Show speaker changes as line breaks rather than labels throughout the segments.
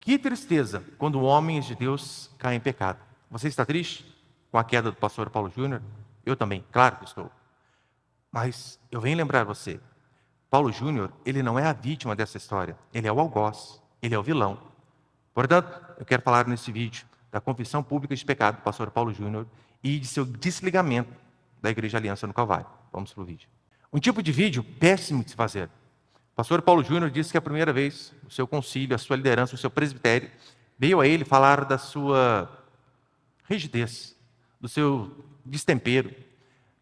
Que tristeza quando homens de Deus caem em pecado. Você está triste com a queda do pastor Paulo Júnior? Eu também, claro que estou. Mas eu venho lembrar você, Paulo Júnior, ele não é a vítima dessa história, ele é o algoz, ele é o vilão. Portanto, eu quero falar nesse vídeo da confissão pública de pecado do pastor Paulo Júnior e de seu desligamento da Igreja Aliança no Calvário. Vamos para o vídeo. Um tipo de vídeo péssimo de se fazer. O pastor Paulo Júnior disse que a primeira vez o seu concílio, a sua liderança, o seu presbitério, veio a ele falar da sua rigidez, do seu destempero,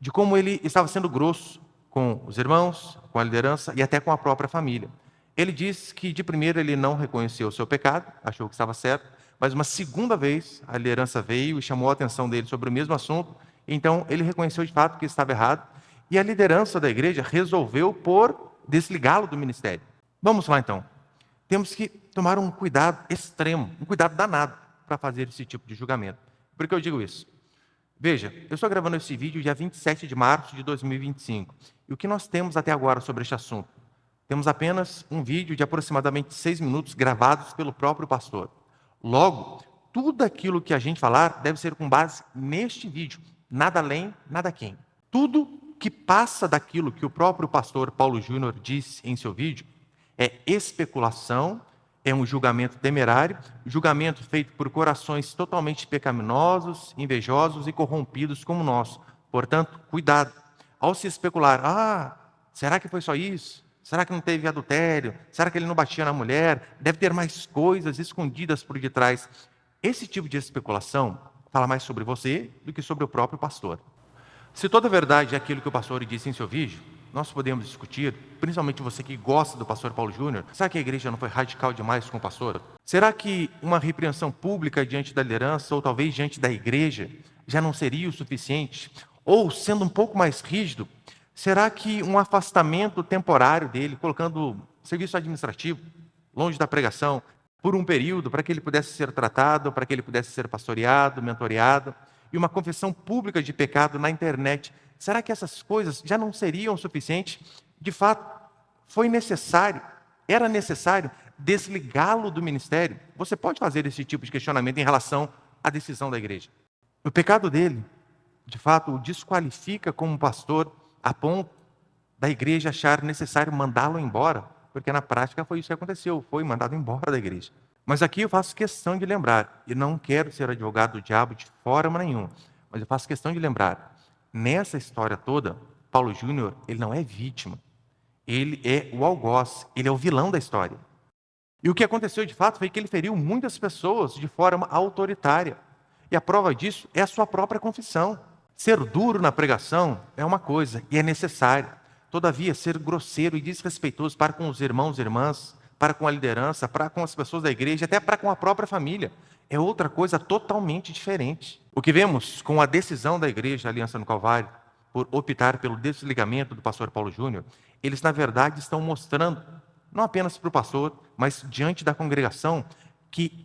de como ele estava sendo grosso com os irmãos, com a liderança e até com a própria família. Ele disse que de primeiro ele não reconheceu o seu pecado, achou que estava certo, mas uma segunda vez a liderança veio e chamou a atenção dele sobre o mesmo assunto, então ele reconheceu de fato que estava errado e a liderança da igreja resolveu por desligá-lo do ministério. Vamos lá então. Temos que tomar um cuidado extremo, um cuidado danado para fazer esse tipo de julgamento. Por que eu digo isso? Veja, eu estou gravando esse vídeo dia 27 de março de 2025. E o que nós temos até agora sobre este assunto? Temos apenas um vídeo de aproximadamente 6 minutos gravados pelo próprio pastor. Logo, tudo aquilo que a gente falar deve ser com base neste vídeo. Nada além, nada quem. Tudo que passa daquilo que o próprio pastor Paulo Júnior disse em seu vídeo é especulação, é um julgamento temerário, julgamento feito por corações totalmente pecaminosos, invejosos e corrompidos como o nosso. Portanto, cuidado. Ao se especular, será que foi só isso? Será que não teve adultério? Será que ele não batia na mulher? Deve ter mais coisas escondidas por detrás. Esse tipo de especulação fala mais sobre você do que sobre o próprio pastor. Se toda a verdade é aquilo que o pastor disse em seu vídeo, nós podemos discutir, principalmente você que gosta do pastor Paulo Júnior, será que a igreja não foi radical demais com o pastor? Será que uma repreensão pública diante da liderança, ou talvez diante da igreja, já não seria o suficiente? Ou, sendo um pouco mais rígido, será que um afastamento temporário dele, colocando serviço administrativo, longe da pregação, por um período, para que ele pudesse ser tratado, para que ele pudesse ser pastoreado, mentoreado, e uma confissão pública de pecado na internet, será que essas coisas já não seriam suficientes? De fato, era necessário desligá-lo do ministério? Você pode fazer esse tipo de questionamento em relação à decisão da igreja. O pecado dele, de fato, o desqualifica como pastor a ponto da igreja achar necessário mandá-lo embora, porque na prática foi isso que aconteceu, foi mandado embora da igreja. Mas aqui eu faço questão de lembrar, e não quero ser advogado do diabo de forma nenhuma, mas eu faço questão de lembrar, nessa história toda, Paulo Júnior, ele não é vítima, ele é o algoz, ele é o vilão da história. E o que aconteceu de fato foi que ele feriu muitas pessoas de forma autoritária. E a prova disso é a sua própria confissão. Ser duro na pregação é uma coisa, e é necessário. Todavia, ser grosseiro e desrespeitoso para com os irmãos e irmãs, para com a liderança, para com as pessoas da igreja, até para com a própria família, é outra coisa totalmente diferente. O que vemos com a decisão da igreja Aliança no Calvário, por optar pelo desligamento do pastor Paulo Júnior, eles na verdade estão mostrando, não apenas para o pastor, mas diante da congregação, que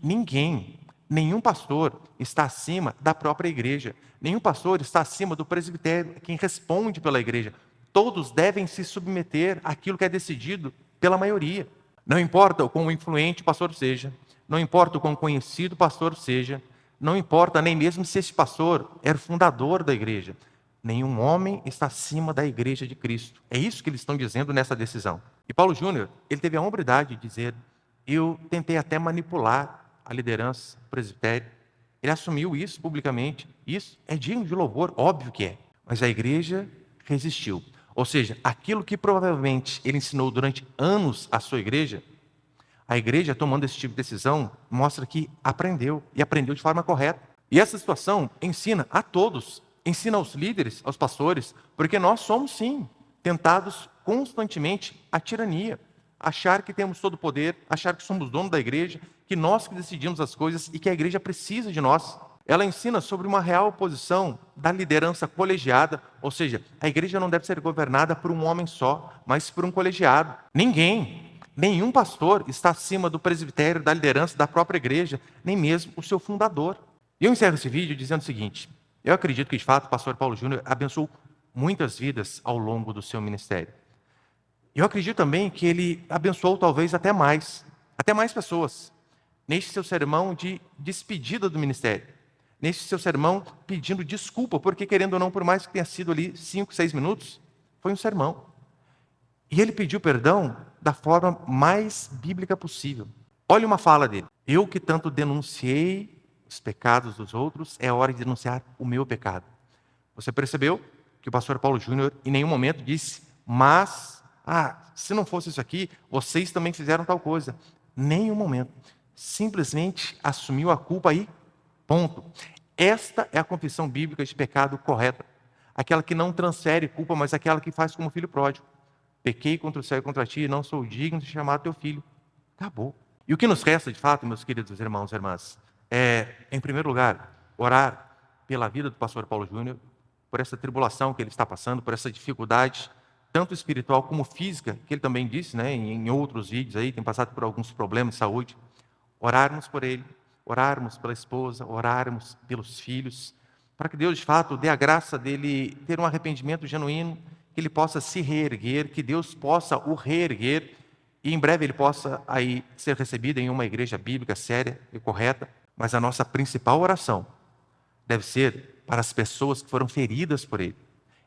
nenhum pastor está acima da própria igreja. Nenhum pastor está acima do presbitério, quem responde pela igreja. Todos devem se submeter àquilo que é decidido pela maioria. Não importa o quão influente o pastor seja, não importa o quão conhecido o pastor seja, não importa nem mesmo se esse pastor era o fundador da igreja. Nenhum homem está acima da igreja de Cristo. É isso que eles estão dizendo nessa decisão. E Paulo Júnior, ele teve a hombridade de dizer, eu tentei até manipular a liderança, o presbitério. Ele assumiu isso publicamente. Isso é digno de louvor, óbvio que é. Mas a igreja resistiu. Ou seja, aquilo que provavelmente ele ensinou durante anos à sua igreja, a igreja tomando esse tipo de decisão mostra que aprendeu, e aprendeu de forma correta. E essa situação ensina a todos, ensina aos líderes, aos pastores, porque nós somos sim tentados constantemente à tirania. Achar que temos todo o poder, achar que somos dono da igreja, que nós que decidimos as coisas e que a igreja precisa de nós. Ela ensina sobre uma real posição da liderança colegiada, ou seja, a igreja não deve ser governada por um homem só, mas por um colegiado. Nenhum pastor está acima do presbitério, da liderança da própria igreja, nem mesmo o seu fundador. E eu encerro esse vídeo dizendo o seguinte, eu acredito que de fato o pastor Paulo Júnior abençoou muitas vidas ao longo do seu ministério. Eu acredito também que ele abençoou talvez até mais pessoas. neste seu sermão de despedida do ministério, neste seu sermão pedindo desculpa, porque querendo ou não, por mais que tenha sido ali 5, 6 minutos, foi um sermão. E ele pediu perdão da forma mais bíblica possível. Olha uma fala dele. Eu que tanto denunciei os pecados dos outros, é hora de denunciar o meu pecado. Você percebeu que o pastor Paulo Júnior em nenhum momento disse, mas, se não fosse isso aqui, vocês também fizeram tal coisa. Nenhum momento. Simplesmente assumiu a culpa aí, ponto. Esta é a confissão bíblica de pecado correta. Aquela que não transfere culpa, mas aquela que faz como filho pródigo. Pequei contra o céu e contra ti, e não sou digno de chamar teu filho. Acabou. E o que nos resta, de fato, meus queridos irmãos e irmãs, é, em primeiro lugar, orar pela vida do pastor Paulo Júnior, por essa tribulação que ele está passando, por essa dificuldade, tanto espiritual como física, que ele também disse, né, em outros vídeos aí, tem passado por alguns problemas de saúde. Orarmos por ele, orarmos pela esposa, orarmos pelos filhos, para que Deus, de fato, dê a graça dele ter um arrependimento genuíno, que ele possa se reerguer, que Deus possa o reerguer, e em breve ele possa aí ser recebido em uma igreja bíblica séria e correta. Mas a nossa principal oração deve ser para as pessoas que foram feridas por ele.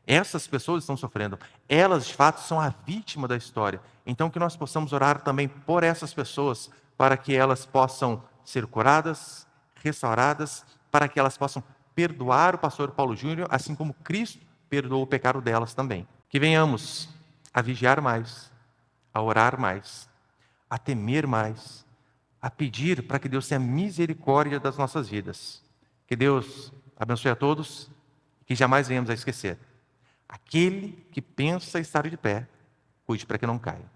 Essas pessoas estão sofrendo, elas de fato são a vítima da história. Então que nós possamos orar também por essas pessoas, para que elas possam ser curadas, restauradas, para que elas possam perdoar o pastor Paulo Júnior, assim como Cristo perdoou o pecado delas também. Que venhamos a vigiar mais, a orar mais, a temer mais, a pedir para que Deus tenha misericórdia das nossas vidas. Que Deus abençoe a todos, que jamais venhamos a esquecer. Aquele que pensa estar de pé, cuide para que não caia.